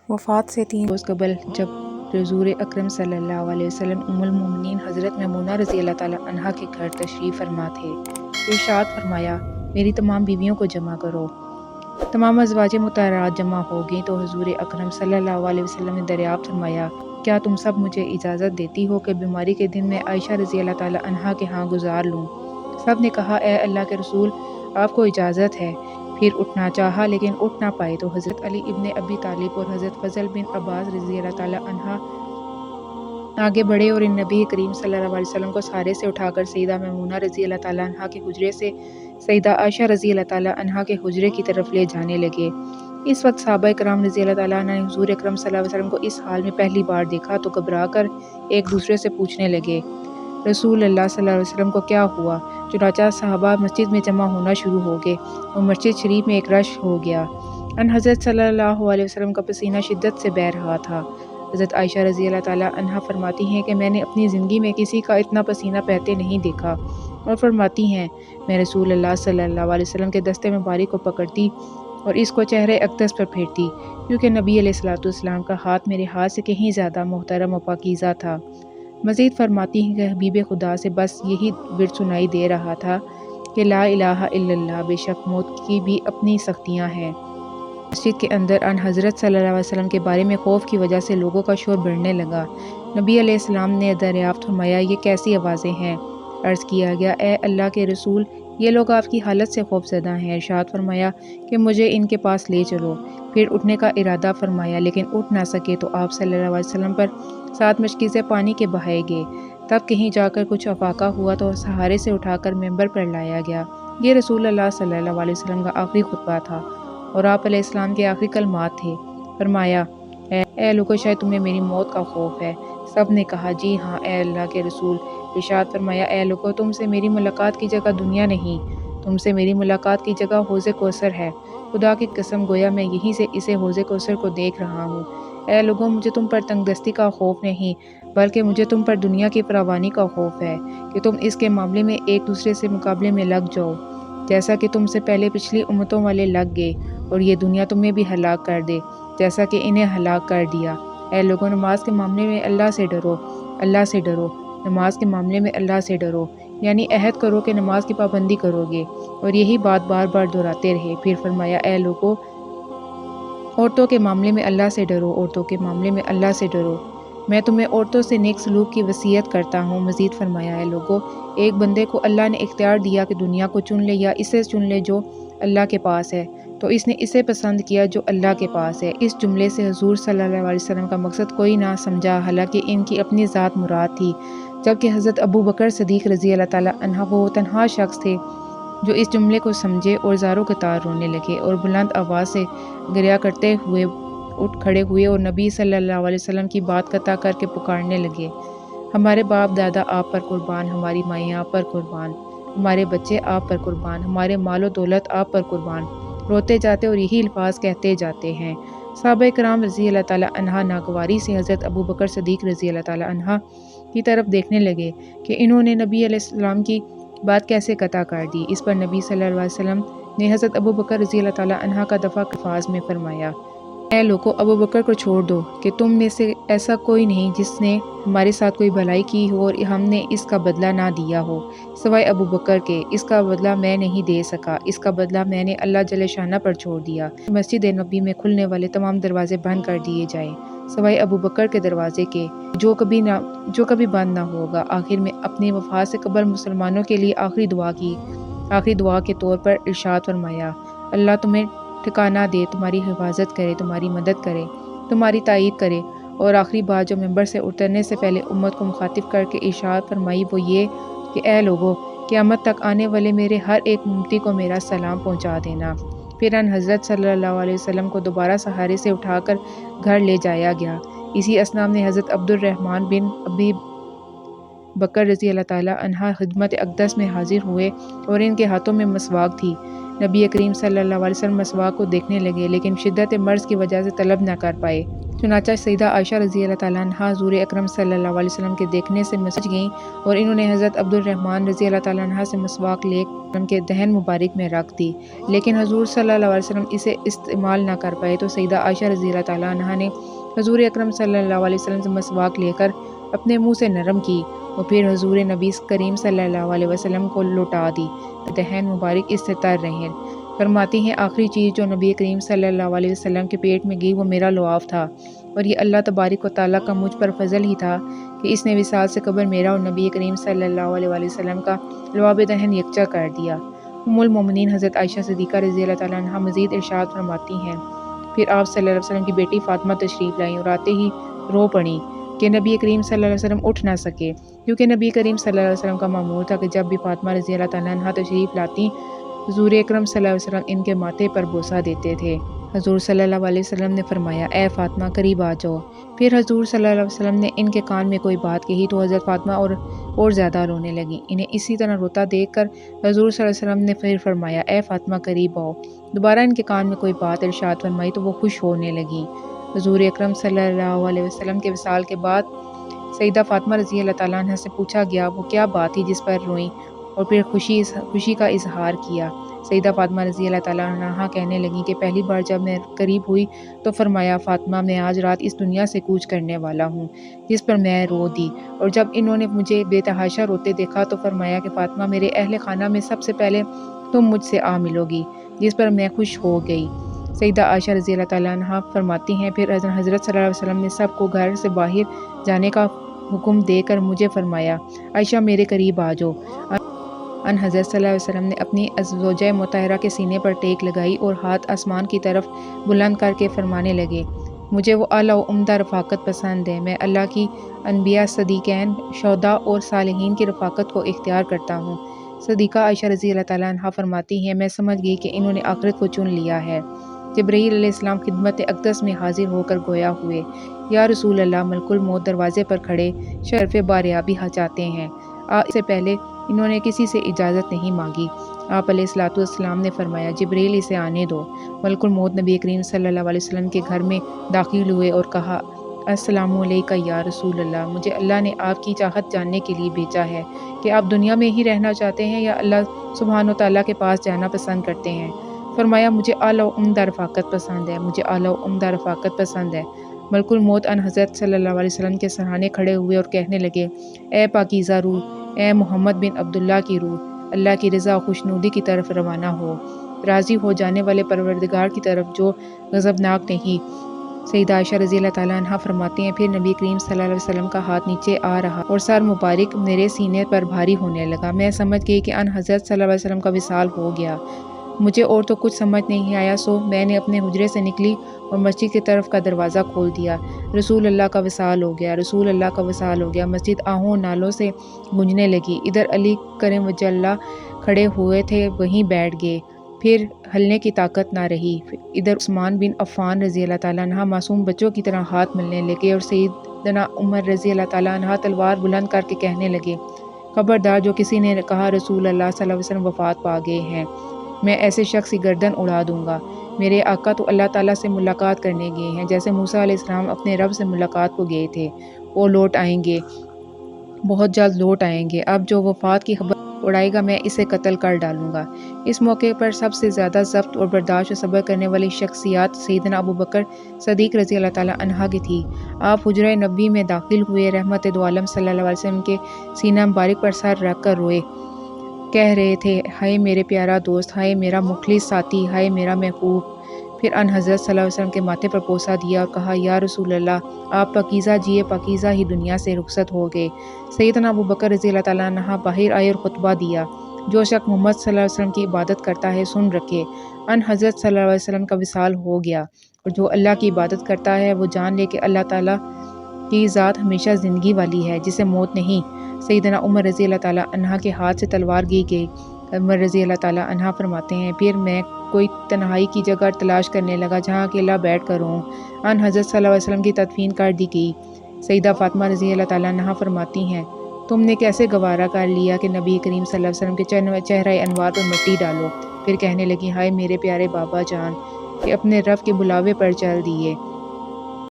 وفات سے 3 روز قبل جب حضور اکرم صلی اللہ علیہ وسلم ام المومنین حضرت میمونہ رضی اللہ تعالیٰ عنہا کے گھر تشریف فرما تھے، ارشاد فرمایا، میری تمام بیویوں کو جمع کرو۔ تمام ازواج مطہرات جمع ہو گئیں تو حضور اکرم صلی اللہ علیہ وسلم نے دریافت فرمایا، کیا تم سب مجھے اجازت دیتی ہو کہ بیماری کے دن میں عائشہ رضی اللہ تعالیٰ عنہا کے ہاں گزار لوں؟ سب نے کہا، اے اللہ کے رسول، آپ کو اجازت ہے۔ پھر اٹھنا چاہا لیکن اٹھ نہ پائے تو حضرت علی ابن ابی طالب اور حضرت فضل بن عباس رضی اللہ تعالیٰ عنہ آگے بڑھے اور ان نبی کریم صلی اللہ علیہ وسلم کو سہارے سے اٹھا کر سیدہ میمونہ رضی اللہ تعالیٰ عنہ کے حجرے سے سیدہ عائشہ رضی اللہ تعالیٰ عنہ کے حجرے کی طرف لے جانے لگے۔ اس وقت صحابہ کرام رضی اللہ تعالیٰ عنہ نے حضور اکرم صلی اللہ علیہ وسلم کو اس حال میں پہلی بار دیکھا تو گھبرا کر ایک دوسرے سے پوچھنے لگے، رسول اللہ صلی اللہ علیہ وسلم کو کیا ہوا؟ چنانچہ صحابہ مسجد میں جمع ہونا شروع ہو گئے اور مسجد شریف میں ایک رش ہو گیا۔ ان حضرت صلی اللہ علیہ وسلم کا پسینہ شدت سے بہہ رہا تھا۔ حضرت عائشہ رضی اللہ تعالیٰ عنہا فرماتی ہیں کہ میں نے اپنی زندگی میں کسی کا اتنا پسینہ بہتے نہیں دیکھا، اور فرماتی ہیں میں رسول اللہ صلی اللہ علیہ وسلم کے دستے مبارک کو پکڑتی اور اس کو چہرے اقدس پر پھیرتی، کیونکہ نبی علیہ الصلوۃ والسلام کا ہاتھ میرے ہاتھ سے کہیں زیادہ محترم و پاکیزہ تھا۔ مزید فرماتی ہیں کہ حبیب خدا سے بس یہی ورد سنائی دے رہا تھا کہ لا الہ الا اللہ، بے شک موت کی بھی اپنی سختیاں ہیں۔ مسجد کے اندر ان حضرت صلی اللہ علیہ وسلم کے بارے میں خوف کی وجہ سے لوگوں کا شور بڑھنے لگا۔ نبی علیہ السلام نے دریافت فرمایا، یہ کیسی آوازیں ہیں؟ عرض کیا گیا، اے اللہ کے رسول، یہ لوگ آپ کی حالت سے خوف زدہ ہیں۔ ارشاد فرمایا کہ مجھے ان کے پاس لے چلو۔ پھر اٹھنے کا ارادہ فرمایا لیکن اٹھ نہ سکے تو آپ صلی اللہ علیہ وسلم پر 7 مشکیزیں پانی کے بہائے گئے۔ تب کہیں جا کر کچھ افاقہ ہوا تو سہارے سے اٹھا کر ممبر پر لایا گیا۔ یہ رسول اللہ صلی اللہ علیہ وسلم کا آخری خطبہ تھا اور آپ علیہ السلام کے آخری کلمات تھے۔ فرمایا، اے لوگو، شاید تمہیں میری موت کا خوف ہے؟ سب نے کہا، جی ہاں اے اللہ کے رسول۔ ارشاد فرمایا، اے لوگو، تم سے میری ملاقات کی جگہ دنیا نہیں، تم سے میری ملاقات کی جگہ حوض کوثر ہے۔ خدا کی قسم، گویا میں یہیں سے اسے حوض کوثر کو دیکھ رہا ہوں۔ اے لوگو، مجھے تم پر تنگ دستی کا خوف نہیں، بلکہ مجھے تم پر دنیا کی فراوانی کا خوف ہے کہ تم اس کے معاملے میں ایک دوسرے سے مقابلے میں لگ جاؤ، جیسا کہ تم سے پہلے پچھلی امتوں والے لگ گئے، اور یہ دنیا تمہیں بھی ہلاک کر دے جیسا کہ انہیں ہلاک کر دیا۔ اے لوگوں، نماز کے معاملے میں اللہ سے ڈرو، اللہ سے ڈرو، نماز کے معاملے میں اللہ سے ڈرو، یعنی عہد کرو کہ نماز کی پابندی کرو گے، اور یہی بات بار بار دہراتے رہے۔ پھر فرمایا، اے لوگوں، عورتوں کے معاملے میں اللہ سے ڈرو، عورتوں کے معاملے میں اللہ سے ڈرو، میں تمہیں عورتوں سے نیک سلوک کی وصیت کرتا ہوں۔ مزید فرمایا، اے لوگوں، ایک بندے کو اللہ نے اختیار دیا کہ دنیا کو چن لے یا اسے چن لے جو اللہ کے پاس ہے، تو اس نے اسے پسند کیا جو اللہ کے پاس ہے۔ اس جملے سے حضور صلی اللہ علیہ وسلم کا مقصد کوئی نہ سمجھا، حالانکہ ان کی اپنی ذات مراد تھی، جبکہ حضرت ابو بکر صدیق رضی اللہ تعالیٰ عنہ وہ تنہا شخص تھے جو اس جملے کو سمجھے اور زاروں کے تار رونے لگے اور بلند آواز سے گریہ کرتے ہوئے اٹھ کھڑے ہوئے اور نبی صلی اللہ علیہ وسلم کی بات قطع کر کے پکارنے لگے، ہمارے باپ دادا آپ پر قربان، ہماری مائیں آپ پر قربان، ہمارے بچے آپ پر قربان، ہمارے مال و دولت آپ پر قربان۔ روتے جاتے اور یہی الفاظ کہتے جاتے ہیں۔ صحابہ کرام رضی اللہ تعالیٰ عنہ ناگواری سے حضرت ابو بکر صدیق رضی اللہ تعالیٰ عنہ کی طرف دیکھنے لگے کہ انہوں نے نبی علیہ السلام کی بات کیسے قطع کر دی۔ اس پر نبی صلی اللہ علیہ وسلم نے حضرت ابو بکر رضی اللہ تعالیٰ عنہ کا دفاع الفاظ میں فرمایا، اے لوگو، ابو بکر کو چھوڑ دو کہ تم میں سے ایسا کوئی نہیں جس نے ہمارے ساتھ کوئی بھلائی کی ہو اور ہم نے اس کا بدلہ نہ دیا ہو، سوائے ابو بکر کے۔ اس کا بدلہ میں نہیں دے سکا، اس کا بدلہ میں نے اللہ جل شانہ پر چھوڑ دیا۔ مسجد نبی میں کھلنے والے تمام دروازے بند کر دیے جائیں، سوائے ابو بکر کے دروازے کے جو کبھی بند نہ ہوگا۔ آخر میں اپنی وفات سے قبل مسلمانوں کے لیے آخری دعا کے طور پر ارشاد فرمایا، اللہ تمہیں ٹھکانہ دے، تمہاری حفاظت کرے، تمہاری مدد کرے، تمہاری تائید کرے۔ اور آخری بات جو ممبر سے اترنے سے پہلے امت کو مخاطب کر کے ارشاد فرمائی وہ یہ کہ اے لوگو، قیامت تک آنے والے میرے ہر ایک امتی کو میرا سلام پہنچا دینا۔ پھر ان حضرت صلی اللہ علیہ وسلم کو دوبارہ سہارے سے اٹھا کر گھر لے جایا گیا۔ اسی اثناء میں حضرت عبد الرحمن بن ابی بکر رضی اللہ تعالیٰ عنہ خدمت اقدس میں حاضر ہوئے اور ان کے ہاتھوں میں مسواک تھی۔ نبی کریم صلی اللہ علیہ وسلم مسواک کو دیکھنے لگے لیکن شدت مرض کی وجہ سے طلب نہ کر پائے۔ चुनांचे सईदा आयशा रज़ी अल्लाह ताला अन्हा हुज़ूर अकरम सल्लल्लाहु अलैहि वसल्लम के देखने से मसज गईं और इन्होंने हज़रत अब्दुर्रहमान रज़ी अल्लाह ताला अन्हा से मसवाक लेकर उनके दहन मुबारक में रख दी, लेकिन हुज़ूर सल्लल्लाहु अलैहि वसल्लम इसे इस्तेमाल ना कर पाए तो सईदा आयशा रज़ी अल्लाह ताला अन्हा ने हुज़ूर अकरम सल्लल्लाहु अलैहि वसल्लम से मसवाक लेकर अपने मुँह से नरम की और फिर हुज़ूर नबी करीम सल्लल्लाहु अलैहि वसल्लम को लौटा दी। दहन मुबारक इससे तर रहे। फरमाती हैं आखिरी चीज़ जो नबी करीम सल्लल्लाहु अलैहि वसल्लम के पेट में गई वो मेरा लुआफ था, और ये अल्लाह तबारक व तआला का मुझ पर फजल ही था कि इसने विसाल से कबल मेरा और नबी करीम सल्लल्लाहु अलैहि वसल्लम का लुआब दहन यकजा कर दिया। उम्मुल मोमिनीन हज़रत आयशा सिद्दीक़ा रज़ी अल्लाह ताला अन्हा मज़ीद इरशाद फरमाती हैं, फिर आप सल्लल्लाहु अलैहि वसल्लम की बेटी फ़ातिमा तशरीफ़ लाई और आते ही रो पड़ी कि नबी करीम सल्लल्लाहु अलैहि वसल्लम उठ ना सके, क्योंकि नबी करीम सल्लल्लाहु अलैहि वसल्लम का मामूल था कि जब भी फ़ातिमा रज़ी अल्लाह ताला अन्हा तशरीफ़ लाती हुज़ूर अकरम सल्लल्लाहु अलैहि वसल्लम इनके माथे पर बोसा देते थे। हुज़ूर सल्लल्लाहु अलैहि वसल्लम ने फरमाया, ए फ़ातिमा करीब आ जाओ। फिर हुज़ूर सल्लल्लाहु अलैहि वसल्लम ने इनके कान में कोई बात कही तो हज़रत फ़ातिमा और ज़्यादा रोने लगी। इन्हें इसी तरह रोता देखकर हुज़ूर सल्लल्लाहु अलैहि वसल्लम ने फिर फरमाया, ए फ़ातिमा करीब आओ। दोबारा इनके कान में कोई बात इरशाद फरमाई तो वो खुश होने लगी। हुज़ूर अकरम सल्लल्लाहु अलैहि वसल्लम के विसाल के बाद सईदा फ़ातिमा रज़ी अल्लाह ताला अन्हा से पूछा गया वो क्या बात थी जिस पर रोईं और फिर खुशी का इजहार किया। सईदा फ़ातिमा रज़ी अल्लाह ताला अन्हा कहने लगी कि पहली बार जब मैं करीब हुई तो फरमाया, फ़ातिमा मैं आज रात इस दुनिया से कूच करने वाला हूँ, जिस पर मैं रो दी। और जब इन्होंने मुझे बेतहाशा रोते देखा तो फरमाया कि फ़ातिमा मेरे अहले खाना में सबसे पहले तुम मुझसे आ मिलोगी, जिस पर मैं खुश हो गई। सईदा आयशा रज़ी अल्लाह ताला अन्हा फरमाती हैं, फिर हज़रत सल्लल्लाहु अलैहि वसल्लम ने सबको घर से बाहर जाने का हुक्म देकर मुझे फरमाया, आयशा मेरे करीब आ जाओ। अन हज़रत सल्लल्लाहु अलैहि वसल्लम ने अपनी ज़ौजा मुतहरा के सीने पर टेक लगाई और हाथ आसमान की तरफ बुलंद करके फरमाने लगे, मुझे वो आला व उम्दा रफ़ाकत पसंद है। मैं अल्लाह की अनबिया, सदीक़ैन, शुहदा और सालिहीन की रफ़ाकत को इख्तियार करता हूँ। सदीक़ा आयशा रज़ी अल्लाह ताला अन्हा फरमाती हैं, मैं समझ गई कि इन्होंने आखिरत को चुन लिया है। जिब्रील अलैहिस्सलाम खिदमत अक़दस में हाजिर होकर गोया हुए, या रसूल अल्लाह, मलकुल मौत दरवाज़े पर खड़े शर्फ़ बारियाबी चाहते हैं। इससे पहले इन्होंने किसी से इजाज़त नहीं मांगी। आप अलैहिस्सलातु वस्सलाम ने फरमाया, जिब्रील इसे आने दो। मलकुल मौत नबी करीम सल्लल्लाहु अलैहि वसल्लम के घर में दाखिल हुए और कहा, अस्सलामु अलैका या रसूल अल्लाह, मुझे अल्लाह ने आपकी चाहत जानने के लिए भेजा है कि आप दुनिया में ही रहना चाहते हैं या अल्लाह सुब्हान व तआला के पास जाना पसंद करते हैं। फरमाया, मुझे आला व उम्दा रफ़ाकत पसंद है, मुझे आला व उम्दा रफ़ाकत पसंद है। मलकुल मौत अन हज़रत सल्लल्लाहु अलैहि वसल्लम के सराहने खड़े हुए और कहने लगे, ए पाकीज़ा रूह, ए मोहम्मद बिन अब्दुल्ला की रूह, अल्लाह की रज़ा और खुशनुदी की तरफ रवाना हो, राज़ी हो जाने वाले परवरदिगार की तरफ जो गज़बनाक नहीं। सईदा आयशा रज़ी अल्लाह ताला अन्हा फरमाती हैं, फिर नबी करीम सल्लल्लाहु अलैहि वसल्लम का हाथ नीचे आ रहा और सर मुबारक मेरे सीने पर भारी होने लगा। मैं समझ गई कि अन हज़रत सल्लल्लाहु अलैहि वसल्लम का विसाल हो गया। मुझे और तो कुछ समझ नहीं आया, सो मैंने अपने हुजरे से निकली और मस्जिद की तरफ का दरवाज़ा खोल दिया। रसूल अल्लाह का विसाल हो गया, रसूल अल्लाह का विसाल हो गया। मस्जिद आहों नालों से गूंजने लगी। इधर अली करीम वजल्ला खड़े हुए थे, वहीं बैठ गए, फिर हलने की ताकत ना रही। इधर उस्मान बिन अफ़्फ़ान रज़ी अल्लाह ताला अन्हा मासूम बच्चों की तरह हाथ मिलने लगे और सैयदना उमर रज़ी अल्लाह ताला अन्हा तलवार बुलंद करके कहने लगे, खबरदार जो किसी ने कहा रसूल अल्लाह सल्लल्लाहु अलैहि वसल्लम वफ़ात पा गए हैं, मैं ऐसे शख्स की गर्दन उड़ा दूंगा। मेरे आका तो अल्लाह ताला से मुलाकात करने गए हैं, जैसे मूसा अलैहिस्सलाम अपने रब से मुलाकात को गए थे। वो लौट आएंगे, बहुत जल्द लौट आएंगे। अब जो वफ़ात की खबर उड़ाएगा मैं इसे कत्ल कर डालूंगा। इस मौके पर सबसे ज़्यादा ज़ब्त और बर्दाश्त और सब्र करने वाली शख्सियत सैयदना अबू बकर सदीक़ रज़ी अल्लाह ताला अन्हा की थी। आप हुजरा नबी में दाखिल हुए, रहमत दो आलम सल्लल्लाहु अलैहि वसल्लम के सीना मुबारक पर सर रख कर रोए, कह रहे थे, हाय मेरे प्यारा दोस्त, हाय मेरा मुखलिस साथी, हाय मेरा महबूब। फिर अन हज़रत सल्लल्लाहु अलैहि वसल्लम के माथे पर पोसा दिया और कहा, या रसूल अल्लाह, आप पाकीज़ा जिए, पाकीज़ा ही दुनिया से रुखसत हो गए। सैयदना अबू बकर रज़ी अल्लाह ताला अन्हा बाहर आए और खुतबा दिया, जो शख्स मोहम्मद सल्लल्लाहु अलैहि वसल्लम की इबादत करता है सुन रखे, अन हज़रत सल्लल्लाहु अलैहि वसल्लम का विसाल हो गया, और जो अल्लाह की इबादत करता है वो जान ले कि अल्लाह ताला की ज़ात हमेशा ज़िंदगी वाली है, जिसे मौत नहीं। सैयदना उमर रज़ी अल्लाह ताला अन्हा के हाथ से तलवार गी गई। उमर रज़ी अल्लाह ताला अन्हा फरमाते हैं, फिर मैं कोई तन्हाई की जगह तलाश करने लगा जहाँ अकेला बैठ कर रहूँ। अन हज़रत सल्लल्लाहु अलैहि वसल्लम की तदफीन कर दी गई। सईदा फ़ातिमा रज़ी अल्लाह ताला अन्हा फरमाती हैं, तुमने कैसे गवारा कर लिया कि नबी करीम सल्लल्लाहु अलैहि वसल्लम के चेहरे अनवार पर मिट्टी डालो। फिर कहने लगी, हाय मेरे प्यारे बाबा जान, कि अपने रब के बुलावे पर चल दिए।